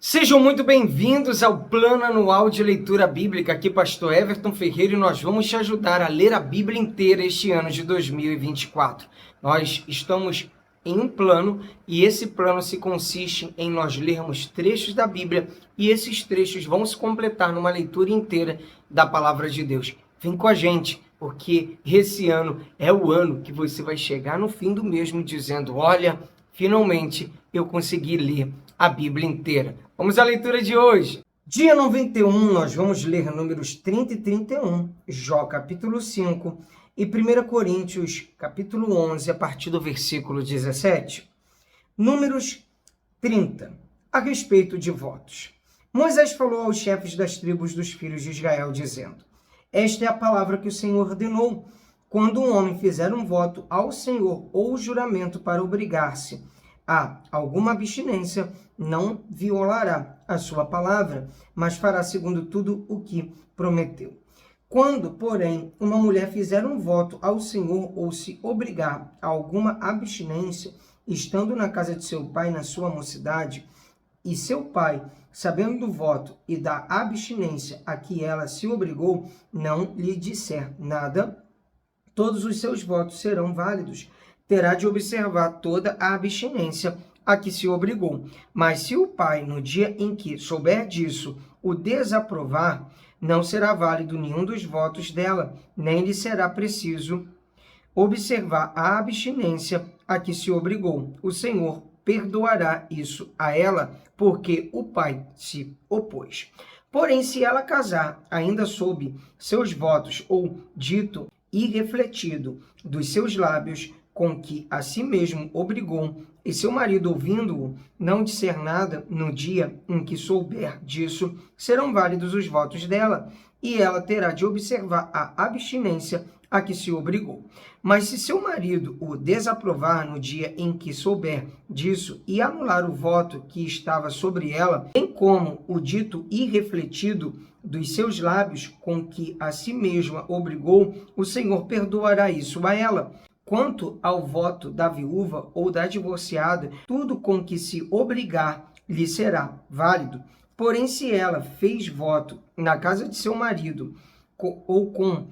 Sejam muito bem-vindos ao Plano Anual de Leitura Bíblica. Aqui, Pastor Everton Ferreira, e nós vamos te ajudar a ler a Bíblia inteira este ano de 2024. Nós estamos em um plano e esse plano se consiste em nós lermos trechos da Bíblia e esses trechos vão se completar numa leitura inteira da Palavra de Deus. Vem com a gente, porque esse ano é o ano que você vai chegar no fim do mesmo dizendo: olha, finalmente eu consegui ler a Bíblia inteira. Vamos à leitura de hoje. Dia 91, nós vamos ler números 30 e 31, Jó capítulo 5 e 1 Coríntios capítulo 11, a partir do versículo 17. Números 30, a respeito de votos. Moisés falou aos chefes das tribos dos filhos de Israel, dizendo: esta é a palavra que o Senhor ordenou. Quando um homem fizer um voto ao Senhor ou juramento para obrigar-se a alguma abstinência, não violará a sua palavra, mas fará segundo tudo o que prometeu. Quando, porém, uma mulher fizer um voto ao Senhor ou se obrigar a alguma abstinência, estando na casa de seu pai na sua mocidade, e seu pai, sabendo do voto e da abstinência a que ela se obrigou, não lhe disser nada, todos os seus votos serão válidos. Terá de observar toda a abstinência a que se obrigou. Mas se o pai, no dia em que souber disso, o desaprovar, não será válido nenhum dos votos dela, nem lhe será preciso observar a abstinência a que se obrigou. O Senhor perdoará isso a ela, porque o pai se opôs. Porém, se ela casar ainda sob seus votos ou dito e refletido dos seus lábios, com que a si mesmo obrigou, e seu marido, ouvindo-o, não disser nada no dia em que souber disso, serão válidos os votos dela, e ela terá de observar a abstinência a que se obrigou. Mas se seu marido o desaprovar no dia em que souber disso e anular o voto que estava sobre ela, bem como o dito irrefletido dos seus lábios com que a si mesma obrigou, o Senhor perdoará isso a ela. Quanto ao voto da viúva ou da divorciada, tudo com que se obrigar lhe será válido. Porém, se ela fez voto na casa de seu marido ou com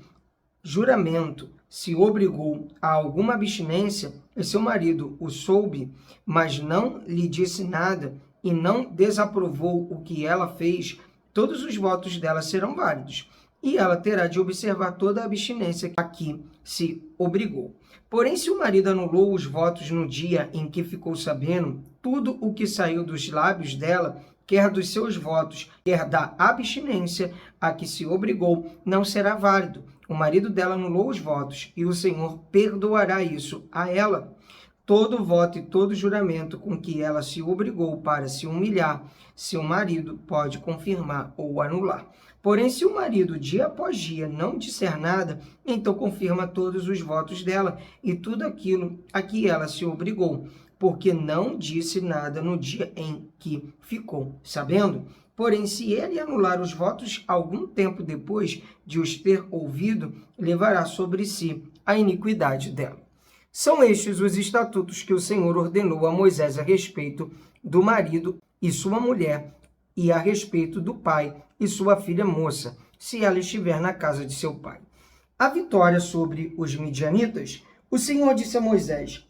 juramento se obrigou a alguma abstinência, e seu marido o soube, mas não lhe disse nada e não desaprovou o que ela fez, todos os votos dela serão válidos, e ela terá de observar toda a abstinência a que se obrigou. Porém, se o marido anulou os votos no dia em que ficou sabendo, tudo o que saiu dos lábios dela, quer dos seus votos, quer da abstinência a que se obrigou, não será válido. O marido dela anulou os votos, e o Senhor perdoará isso a ela. Todo voto e todo juramento com que ela se obrigou para se humilhar, seu marido pode confirmar ou anular. Porém, se o marido, dia após dia, não disser nada, então confirma todos os votos dela e tudo aquilo a que ela se obrigou, porque não disse nada no dia em que ficou sabendo. Porém, se ele anular os votos algum tempo depois de os ter ouvido, levará sobre si a iniquidade dela. São estes os estatutos que o Senhor ordenou a Moisés a respeito do marido e sua mulher, e a respeito do pai e sua filha moça, se ela estiver na casa de seu pai. A vitória sobre os midianitas, o Senhor disse a Moisés: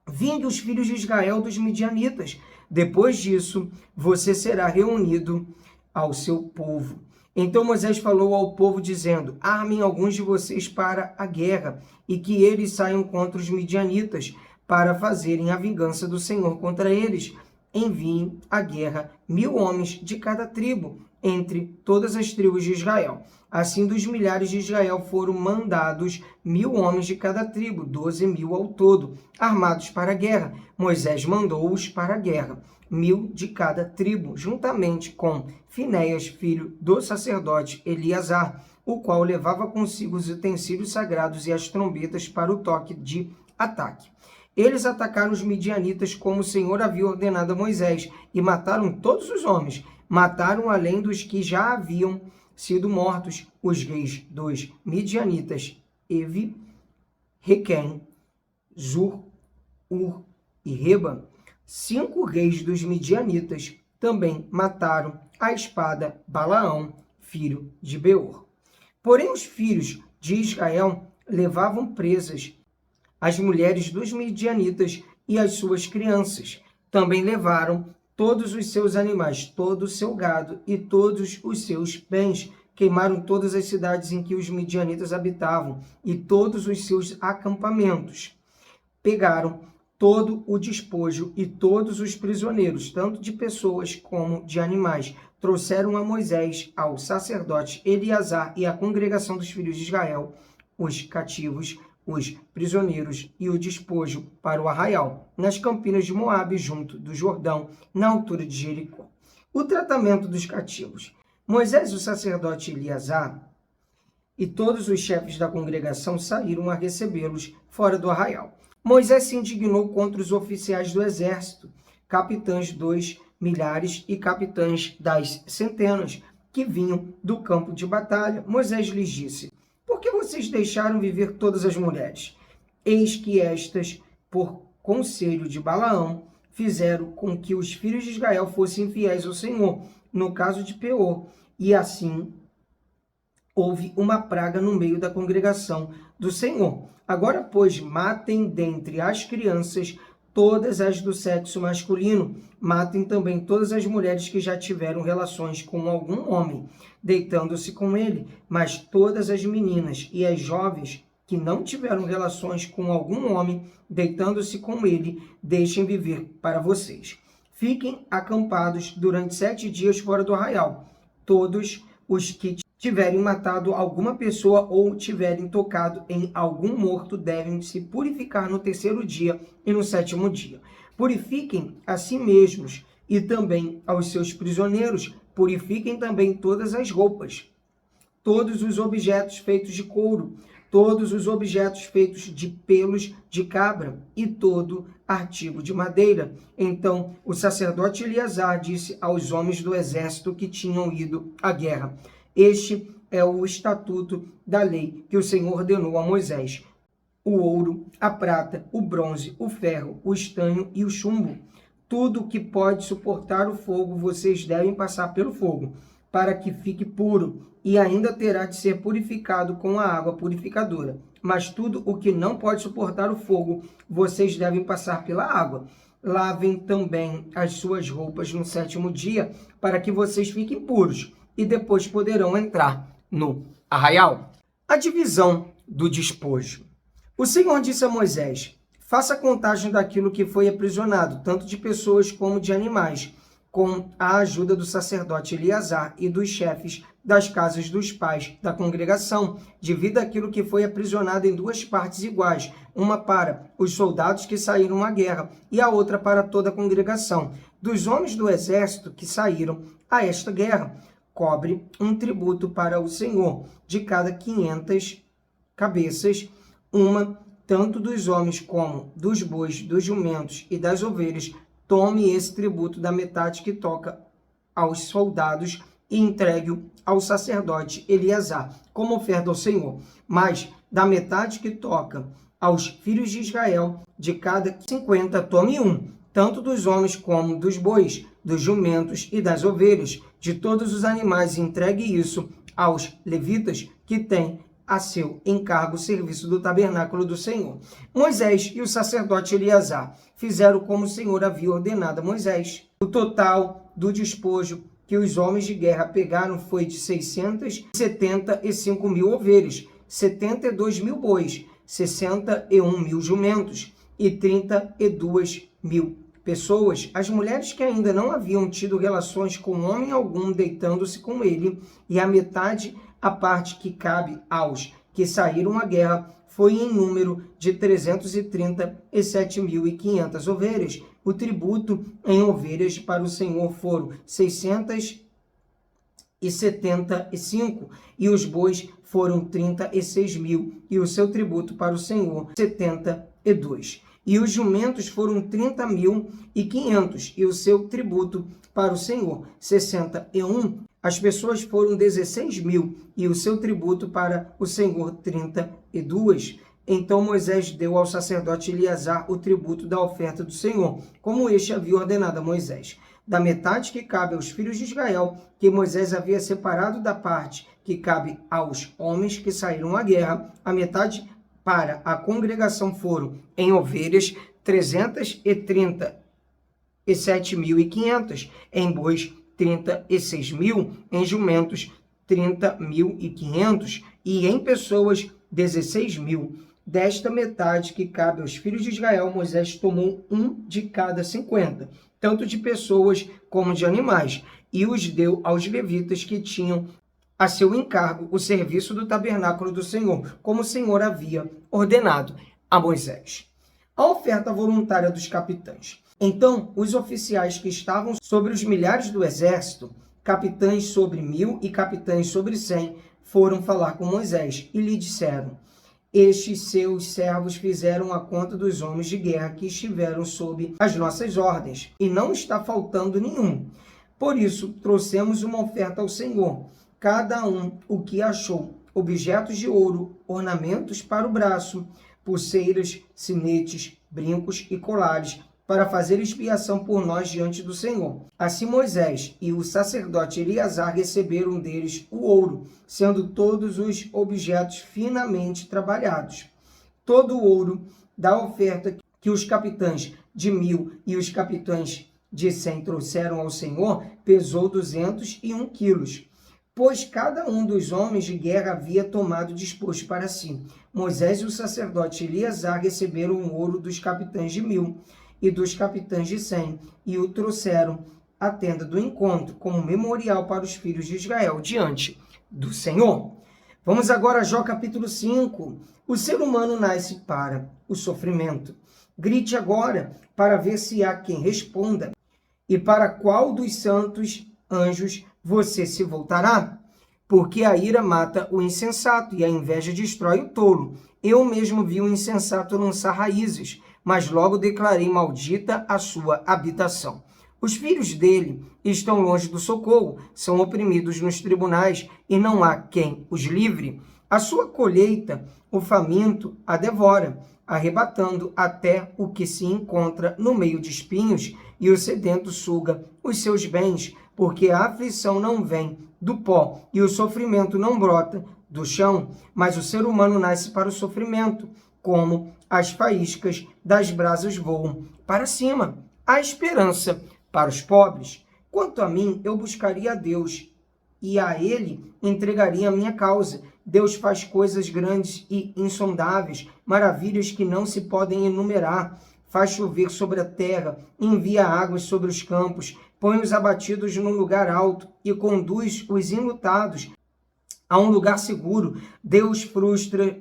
vinde os filhos de Israel dos midianitas. Depois disso, você será reunido ao seu povo. Então Moisés falou ao povo, dizendo: armem alguns de vocês para a guerra, e que eles saiam contra os midianitas, para fazerem a vingança do Senhor contra eles. Enviem à guerra 1000 homens de cada tribo, entre todas as tribos de Israel. Assim, dos milhares de Israel foram mandados 1000 homens de cada tribo, 12.000 ao todo, armados para a guerra. Moisés mandou-os para a guerra, 1000 de cada tribo, juntamente com Finéias, filho do sacerdote Eleazar, o qual levava consigo os utensílios sagrados e as trombetas para o toque de ataque. Eles atacaram os midianitas como o Senhor havia ordenado a Moisés, e mataram todos os homens. Mataram, além dos que já haviam sido mortos, os reis dos midianitas, Evi, Requém, Zur, Ur e Reba, 5 reis dos midianitas, também mataram à espada Balaão, filho de Beor. Porém, os filhos de Israel levavam presas as mulheres dos midianitas e as suas crianças. Também levaram todos os seus animais, todo o seu gado e todos os seus bens. Queimaram todas as cidades em que os midianitas habitavam e todos os seus acampamentos. Pegaram todo o despojo e todos os prisioneiros, tanto de pessoas como de animais. Trouxeram a Moisés, ao sacerdote Eleazar e à congregação dos filhos de Israel, os cativos, os prisioneiros e o despojo para o arraial, nas campinas de Moabe, junto do Jordão, na altura de Jericó. O tratamento dos cativos. Moisés, o sacerdote Eleazar e todos os chefes da congregação saíram a recebê-los fora do arraial. Moisés se indignou contra os oficiais do exército, capitães dos milhares e capitães das centenas, que vinham do campo de batalha. Moisés lhes disse: por que vocês deixaram viver todas as mulheres? Eis que estas, por conselho de Balaão, fizeram com que os filhos de Israel fossem fiéis ao Senhor, no caso de Peor, e assim houve uma praga no meio da congregação do Senhor. Agora, pois, matem dentre as crianças todas as do sexo masculino, matem também todas as mulheres que já tiveram relações com algum homem, deitando-se com ele, mas todas as meninas e as jovens que não tiveram relações com algum homem, deitando-se com ele, deixem viver para vocês. Fiquem acampados durante 7 dias fora do arraial. Todos os que tiverem matado alguma pessoa ou tiverem tocado em algum morto devem se purificar no 3º dia e no 7º dia. Purifiquem a si mesmos e também aos seus prisioneiros. Purifiquem também todas as roupas, todos os objetos feitos de couro, todos os objetos feitos de pelos de cabra e todo artigo de madeira. Então o sacerdote Eleazar disse aos homens do exército que tinham ido à guerra: este é o estatuto da lei que o Senhor ordenou a Moisés: o ouro, a prata, o bronze, o ferro, o estanho e o chumbo. Tudo que pode suportar o fogo, vocês devem passar pelo fogo, para que fique puro, e ainda terá de ser purificado com a água purificadora. Mas tudo o que não pode suportar o fogo, vocês devem passar pela água. Lavem também as suas roupas no 7º dia, para que vocês fiquem puros, e depois poderão entrar no arraial. A divisão do despojo. O Senhor disse a Moisés: faça a contagem daquilo que foi aprisionado, tanto de pessoas como de animais, com a ajuda do sacerdote Eleazar e dos chefes das casas dos pais da congregação. Divida aquilo que foi aprisionado em 2 partes iguais, uma para os soldados que saíram à guerra e a outra para toda a congregação. Dos homens do exército que saíram a esta guerra, cobre um tributo para o Senhor, de cada 500 cabeças, uma, tanto dos homens como dos bois, dos jumentos e das ovelhas. Tome esse tributo da metade que toca aos soldados e entregue-o ao sacerdote Eleazar, como oferta ao Senhor. Mas da metade que toca aos filhos de Israel, de cada 50, tome um, tanto dos homens como dos bois, dos jumentos e das ovelhas, de todos os animais, e entregue isso aos levitas que têm a seu encargo o serviço do tabernáculo do Senhor. Moisés e o sacerdote Eleazar fizeram como o Senhor havia ordenado a Moisés. O total do despojo que os homens de guerra pegaram foi de 675 mil ovelhas, 72 mil bois, 61 mil jumentos e 32 mil pessoas. As mulheres que ainda não haviam tido relações com homem algum, deitando-se com ele, e a metade, a parte que cabe aos que saíram à guerra, foi em número de 337.500 ovelhas. O tributo em ovelhas para o Senhor foram 675, e os bois foram 36 mil, e o seu tributo para o Senhor 72. E os jumentos foram 30.500, e o seu tributo para o Senhor 61. As pessoas foram 16 mil, e o seu tributo para o Senhor 32. Então Moisés deu ao sacerdote Eleazar o tributo da oferta do Senhor, como este havia ordenado a Moisés. da metade que cabe aos filhos de Israel, que Moisés havia separado da parte que cabe aos homens que saíram à guerra, a metade para a congregação foram em ovelhas 337.500, em bois 36.000, em jumentos 30.500 e em pessoas 16.000. Desta metade que cabe aos filhos de Israel, Moisés tomou um de cada 50, tanto de pessoas como de animais, e os deu aos levitas que tinham a seu encargo o serviço do tabernáculo do Senhor, como o Senhor havia ordenado a Moisés. A oferta voluntária dos capitães. Então, os oficiais que estavam sobre os milhares do exército, capitães sobre 1.000 e capitães sobre 100, foram falar com Moisés e lhe disseram: estes seus servos fizeram a conta dos homens de guerra que estiveram sob as nossas ordens, e não está faltando nenhum. Por isso, trouxemos uma oferta ao Senhor, cada um o que achou: objetos de ouro, ornamentos para o braço, pulseiras, sinetes, brincos e colares, para fazer expiação por nós diante do Senhor. Assim Moisés e o sacerdote Eleazar receberam deles o ouro, sendo todos os objetos finamente trabalhados. Todo o ouro da oferta que os capitães de 1.000 e os capitães de 100 trouxeram ao Senhor pesou 201 quilos, pois cada um dos homens de guerra havia tomado disposto para si. Moisés e o sacerdote Eleazar receberam o ouro dos capitães de 1.000 e dos capitães de 100, e o trouxeram à tenda do encontro, como memorial para os filhos de Israel, diante do Senhor. Vamos agora a Jó capítulo 5. O ser humano nasce para o sofrimento. Grite agora, para ver se há quem responda. E para qual dos santos anjos você se voltará? Porque a ira mata o insensato, e a inveja destrói o tolo. Eu mesmo vi o insensato lançar raízes, mas logo declarei maldita a sua habitação. Os filhos dele estão longe do socorro, são oprimidos nos tribunais, e não há quem os livre. A sua colheita, o faminto a devora, arrebatando até o que se encontra no meio de espinhos, e o sedento suga os seus bens, porque a aflição não vem do pó, e o sofrimento não brota do chão, mas o ser humano nasce para o sofrimento, como as faíscas das brasas voam para cima. Há esperança para os pobres. Quanto a mim, eu buscaria a Deus, e a Ele entregaria a minha causa. Deus faz coisas grandes e insondáveis, maravilhas que não se podem enumerar. Faz chover sobre a terra, envia águas sobre os campos, põe os abatidos num lugar alto e conduz os enlutados a um lugar seguro. Deus frustra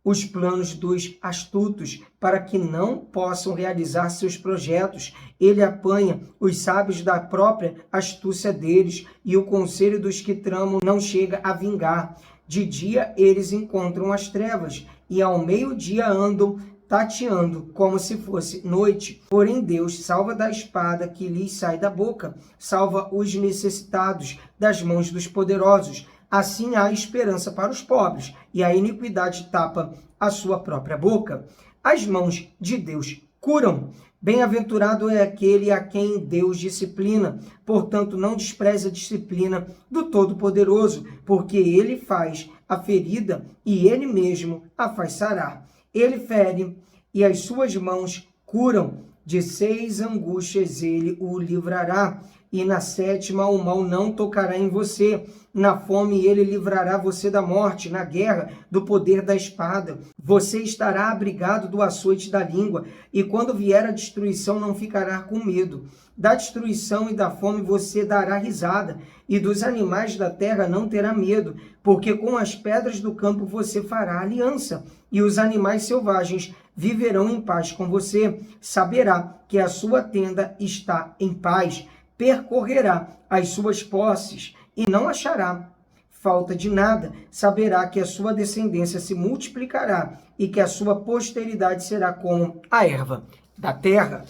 os planos dos astutos, para que não possam realizar seus projetos. Ele apanha os sábios da própria astúcia deles, e o conselho dos que tramam não chega a vingar. De dia eles encontram as trevas, e ao meio-dia andam tateando, como se fosse noite. Porém Deus salva da espada que lhes sai da boca, salva os necessitados das mãos dos poderosos. Assim há esperança para os pobres, e a iniquidade tapa a sua própria boca. As mãos de Deus curam. Bem-aventurado é aquele a quem Deus disciplina. Portanto, não despreze a disciplina do Todo-Poderoso, porque ele faz a ferida e ele mesmo a faz sarar. Ele fere e as suas mãos curam. De 6 angústias ele o livrará, e na 7ª o mal não tocará em você. Na fome ele livrará você da morte, na guerra do poder da espada. Você estará abrigado do açoite da língua, e quando vier a destruição não ficará com medo. Da destruição e da fome você dará risada, e dos animais da terra não terá medo, porque com as pedras do campo você fará aliança, e os animais selvagens viverão em paz com você. Saberá que a sua tenda está em paz, percorrerá as suas posses e não achará falta de nada. Saberá que a sua descendência se multiplicará e que a sua posteridade será como a erva da terra.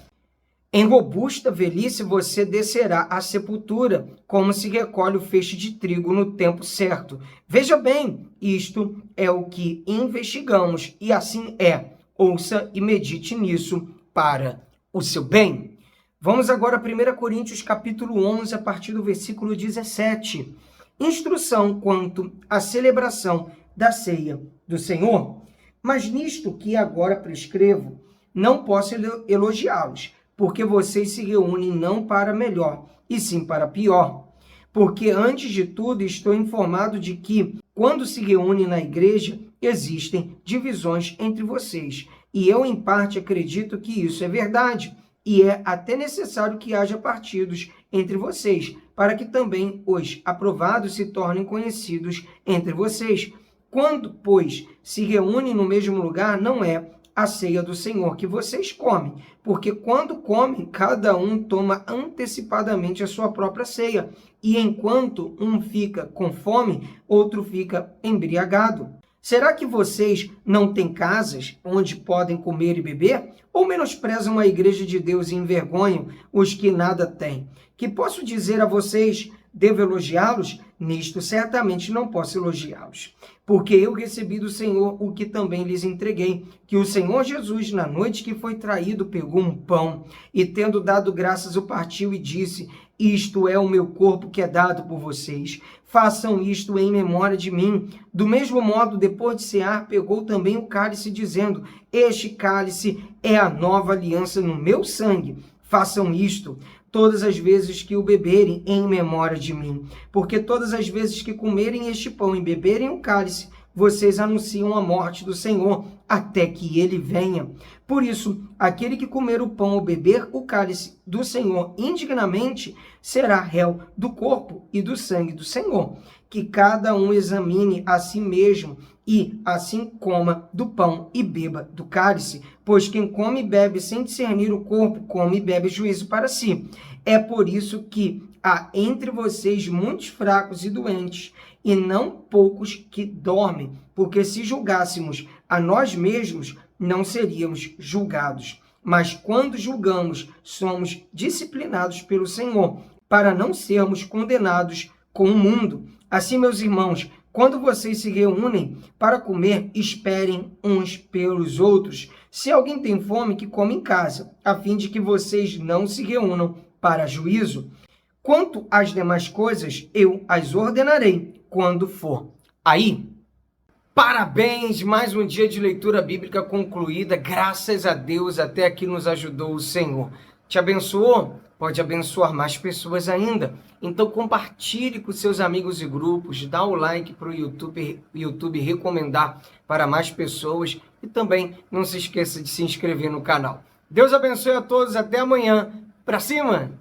Em robusta velhice você descerá à sepultura, como se recolhe o feixe de trigo no tempo certo. Veja bem, isto é o que investigamos, e assim é. Ouça e medite nisso para o seu bem. Vamos agora a 1 Coríntios capítulo 11, a partir do versículo 17. Instrução quanto à celebração da ceia do Senhor. Mas nisto que agora prescrevo, não posso elogiá-los, porque vocês se reúnem não para melhor, e sim para pior. Porque, antes de tudo, estou informado de que, quando se reúnem na igreja, existem divisões entre vocês. E eu, em parte, acredito que isso é verdade. E é até necessário que haja partidos entre vocês, para que também os aprovados se tornem conhecidos entre vocês. Quando, pois, se reúnem no mesmo lugar, não é a ceia do Senhor que vocês comem, porque quando comem, cada um toma antecipadamente a sua própria ceia, e enquanto um fica com fome, outro fica embriagado. Será que vocês não têm casas onde podem comer e beber? Ou menosprezam a igreja de Deus e envergonham os que nada têm? Que posso dizer a vocês, devo elogiá-los? Nisto certamente não posso elogiá-los, porque eu recebi do Senhor o que também lhes entreguei, que o Senhor Jesus, na noite que foi traído, pegou um pão e, tendo dado graças, o partiu e disse: isto é o meu corpo que é dado por vocês. Façam isto em memória de mim. Do mesmo modo, depois de cear, pegou também o cálice, dizendo: este cálice é a nova aliança no meu sangue. Façam isto todas as vezes que o beberem em memória de mim. Porque todas as vezes que comerem este pão e beberem o cálice, vocês anunciam a morte do Senhor até que ele venha. Por isso, aquele que comer o pão ou beber o cálice do Senhor indignamente será réu do corpo e do sangue do Senhor. Que cada um examine a si mesmo e assim coma do pão e beba do cálice, pois quem come e bebe sem discernir o corpo, come e bebe juízo para si. É por isso que há entre vocês muitos fracos e doentes, e não poucos que dormem, porque se julgássemos a nós mesmos, não seríamos julgados. Mas quando julgamos, somos disciplinados pelo Senhor, para não sermos condenados com o mundo. Assim, meus irmãos, quando vocês se reúnem para comer, esperem uns pelos outros. Se alguém tem fome, que come em casa, a fim de que vocês não se reúnam para juízo. Quanto às demais coisas, eu as ordenarei quando for aí. Parabéns! Mais um dia de leitura bíblica concluída. Graças a Deus, até aqui nos ajudou o Senhor. Te abençoou? Pode abençoar mais pessoas ainda. Então compartilhe com seus amigos e grupos, dá o like para o YouTube recomendar para mais pessoas e também não se esqueça de se inscrever no canal. Deus abençoe a todos, até amanhã. Pra cima!